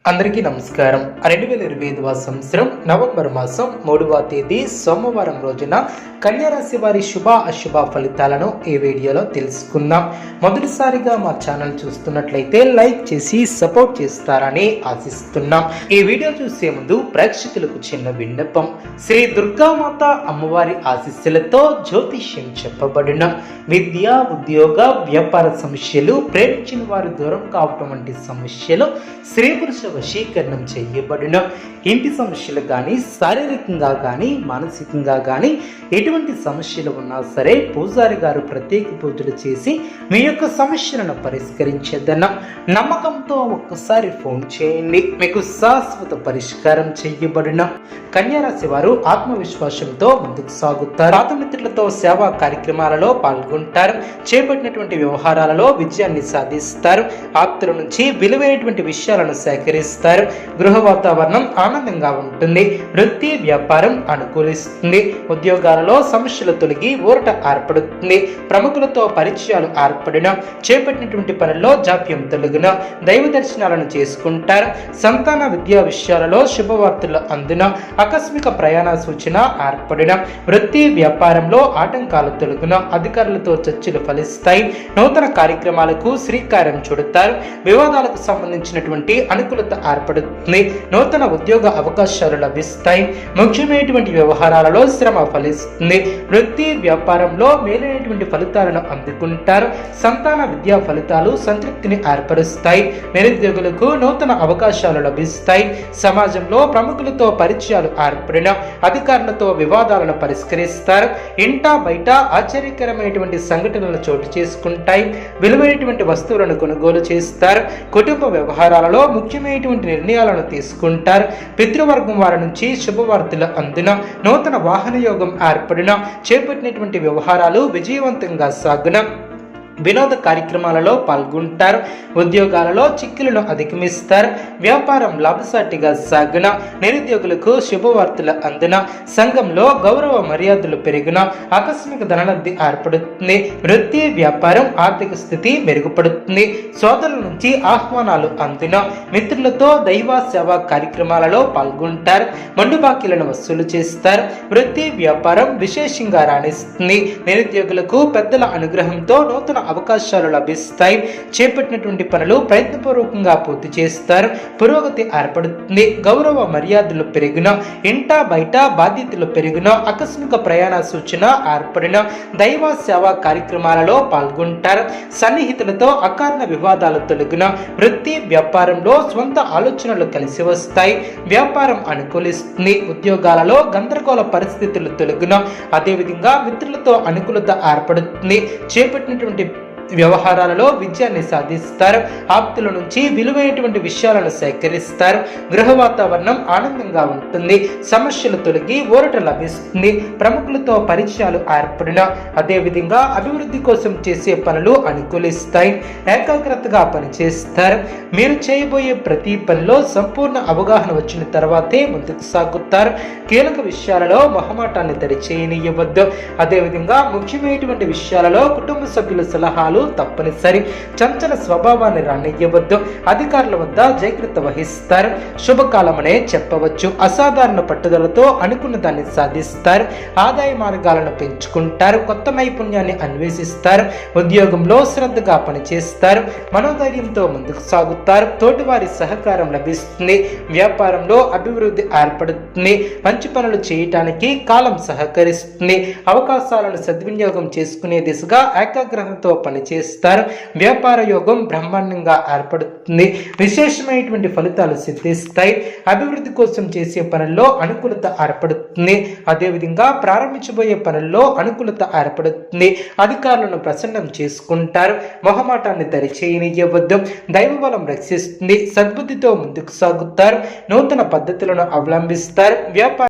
అందరికీ నమస్కారం. 2025 సంవత్సరం నవంబర్ మాసం 3వ తేదీ సోమవారం రోజున కన్యారాశి వారి శుభ అశుభ ఫలితాలను ఈ వీడియోలో తెలుసుకుందాం. మొదటిసారిగా మా ఛానల్ చూస్తున్నట్లయితే లైక్ చేసి సపోర్ట్ చేస్తారని ఆశిస్తున్నాం. ఈ వీడియో చూసే ముందు ప్రేక్షకులకు చిన్న విన్నపం. శ్రీ దుర్గామాత అమ్మవారి ఆశీస్సులతో జ్యోతిష్యం చెప్పబడిన విద్య, ఉద్యోగ, వ్యాపార సమస్యలు, ప్రేమించిన వారు దూరం కావటం వంటి సమస్యలు, స్త్రీ పురుష వశీకరణం చేయబడిన ఇంటి సమస్యలు కానీ, శారీరకంగా కానీ, మానసికంగా కానీ ఎటువంటి సమస్యలు ఉన్నా సరే పూజారి గారు ప్రత్యేక పూజలు చేసి మీ యొక్క సమస్యలను పరిష్కరించేదన్న నమ్మకంతో ఒక్కసారి ఫోన్ చేయండి. మీకు శాశ్వత పరిష్కారం చేయబడిన కన్యారాశి వారు ఆత్మవిశ్వాసంతో ముందుకు సాగుతారు. పాతమిత్రులతో సేవా కార్యక్రమాలలో పాల్గొంటారు. చేపట్టినటువంటి వ్యవహారాలలో విజయాన్ని సాధిస్తారు. ఆప్తుల నుంచి విలువైనటువంటి విషయాలను సేకరిస్తారు. గృహ వాతావరణం ఆనందంగా ఉంటుంది. వృత్తి, వ్యాపారం అనుకూలిస్తుంది. ఉద్యోగాలలో సమస్యలు తొలగి ఊరట ఏర్పడుతుంది. ప్రముఖులతో పరిచయాలు ఏర్పడిన చేపట్టినటువంటి పనుల్లో జాప్యం తొలగిన దైవ దర్శనాలను చేసుకుంటారు. సంతాన విద్యా విషయాలలో శుభవార్తలు అందిన ఆకస్మిక ప్రయాణ సూచన ఏర్పడిన వృత్తి, వ్యాపారంలో ఆటంకాలు తొలగిన అధికారులతో చర్చలు ఫలిస్తాయి. నూతన కార్యక్రమాలకు శ్రీకారం చుడతారు. వివాదాలకు సంబంధించినటువంటి అనుకూలత ఏర్పడుతుంది. నూతన ఉద్యోగ అవకాశాలు లభిస్తాయి. ముఖ్యమైనటువంటి వ్యవహారాలలో శ్రమ ఫలిస్తుంది. వృత్తి, వ్యాపారంలో మేలైనటువంటి ఫలితాలను అందుకుంటారు. సంతాన విద్యా ఫలితాలు సంతృప్తిని ఏర్పరుస్తాయి. నిరుద్యోగులకు నూతన అవకాశాలు లభిస్తాయి. సమాజంలో ప్రముఖులతో పరిచయాలు ఏర్పడిన అధికారులతో వివాదాలను పరిష్కరిస్తారు. ఇంటా బయట ఆశ్చర్యకరమైనటువంటి సంఘటనలు చోటు చేసుకుంటాయి. విలువైనటువంటి వస్తువులను కొనుగోలు చేస్తారు. కుటుంబ వ్యవహారాలలో ముఖ్యమైనటువంటి నిర్ణయాలను తీసుకుంటారు. పితృవర్గం వారి నుంచి శుభవార్తలు అందిన నూతన వాహన యోగం ఏర్పడిన చేపట్టినటువంటి వ్యవహారాలు విజయవంతంగా సాగున వినోద కార్యక్రమాలలో పాల్గొంటారు. ఉద్యోగాలలో చిక్కులను అధిగమిస్తారు. వ్యాపారం లాభసాటిగా సాగున నిరుద్యోగులకు శుభవార్తలు అందిన సంఘంలో గౌరవ మర్యాదలు పెరిగిన ఆకస్మిక ధనలబ్ధి ఏర్పడుతుంది. వృత్తి, వ్యాపారం, ఆర్థిక స్థితి మెరుగుపడుతుంది. సోదరుల నుంచి ఆహ్వానాలు అందిన మిత్రులతో దైవ సేవా కార్యక్రమాలలో పాల్గొంటారు. మండు బాకీలను వసూలు చేస్తారు. వృత్తి, వ్యాపారం విశేషంగా రాణిస్తుంది. నిరుద్యోగులకు పెద్దల అనుగ్రహంతో నూతన అవకాశాలు లభిస్తాయి. చేపట్టినటువంటి పనులు ప్రయత్నపూర్వకంగా పూర్తి చేస్తారు. పురోగతి ఏర్పడుతుంది. గౌరవ మర్యాదలు పెరిగిన ఇంటా బయట బాధ్యతలు పెరిగిన ఆకస్మిక ప్రయాణ సూచన ఏర్పడిన దైవ సేవా కార్యక్రమాలలో పాల్గొంటారు. సన్నిహితులతో అకారణ వివాదాలు తొలగిన వృత్తి, వ్యాపారంలో స్వంత ఆలోచనలు కలిసి వస్తాయి. వ్యాపారం అనుకూలిస్తుంది. ఉద్యోగాలలో గందరగోళ పరిస్థితులు తొలగిన అదేవిధంగా మిత్రులతో అనుకూలత ఏర్పడుతుంది. చేపట్టినటువంటి వ్యవహారాలలో విజయాన్ని సాధిస్తారు. ఆప్తుల నుంచి విలువైనటువంటి విషయాలను సేకరిస్తారు. గృహ వాతావరణం ఆనందంగా ఉంటుంది. సమస్యలు తొలగి ఊరట లభిస్తుంది. ప్రముఖులతో పరిచయాలు ఏర్పడిన అదేవిధంగా అభివృద్ధి కోసం చేసే పనులు అనుకూలిస్తాయి. ఏకాగ్రతగా పనిచేస్తారు. మీరు చేయబోయే ప్రతి పనిలో సంపూర్ణ అవగాహన వచ్చిన తర్వాతే ముందుకు సాగుతారు. కీలక విషయాలలో మొహమాటాన్ని దరిచేయనీయవద్దు. అదేవిధంగా ముఖ్యమైనటువంటి విషయాలలో కుటుంబ సభ్యుల సలహాలు తప్పనిసరి. చంచల స్వభావాన్ని రానియ్యవద్దు. అధికారుల వద్ద జాగ్రత్త వహిస్తారు. శుభకాలమనే చెప్పవచ్చు. అసాధారణ పట్టుదలతో అనుకున్న దాన్ని సాధిస్తారు. ఆదాయ మార్గాలను పెంచుకుంటారు. కొత్త నైపుణ్యాన్ని అన్వేషిస్తారు. ఉద్యోగంలో శ్రద్ధగా పనిచేస్తారు. మనోధైర్యంతో ముందుకు సాగుతారు. తోటివారి సహకారం లభిస్తుంది. వ్యాపారంలో అభివృద్ధి ఏర్పడుతుంది. మంచి పనులు చేయటానికి కాలం సహకరిస్తుంది. అవకాశాలను సద్వినియోగం చేసుకునే దిశగా ఏకాగ్రతతో పనిచేస్తారు. వ్యాపార యోగం బ్రహ్మాండంగా ఏర్పడుతుంది. విశేషమైనటువంటి ఫలితాలు సిద్ధిస్తాయి. అభివృద్ధి కోసం చేసే పనుల్లో అనుకూలత ఏర్పడుతుంది. అదేవిధంగా ప్రారంభించబోయే పనుల్లో అనుకూలత ఏర్పడుతుంది. అధికారులను ప్రసన్నం చేసుకుంటారు. మొహమాటాన్ని దరిచేయనివ్వద్దు. దైవబలం రక్షిస్తుంది. సద్బుద్ధితో ముందుకు సాగుతారు. నూతన పద్ధతులను అవలంబిస్తారు. వ్యాపార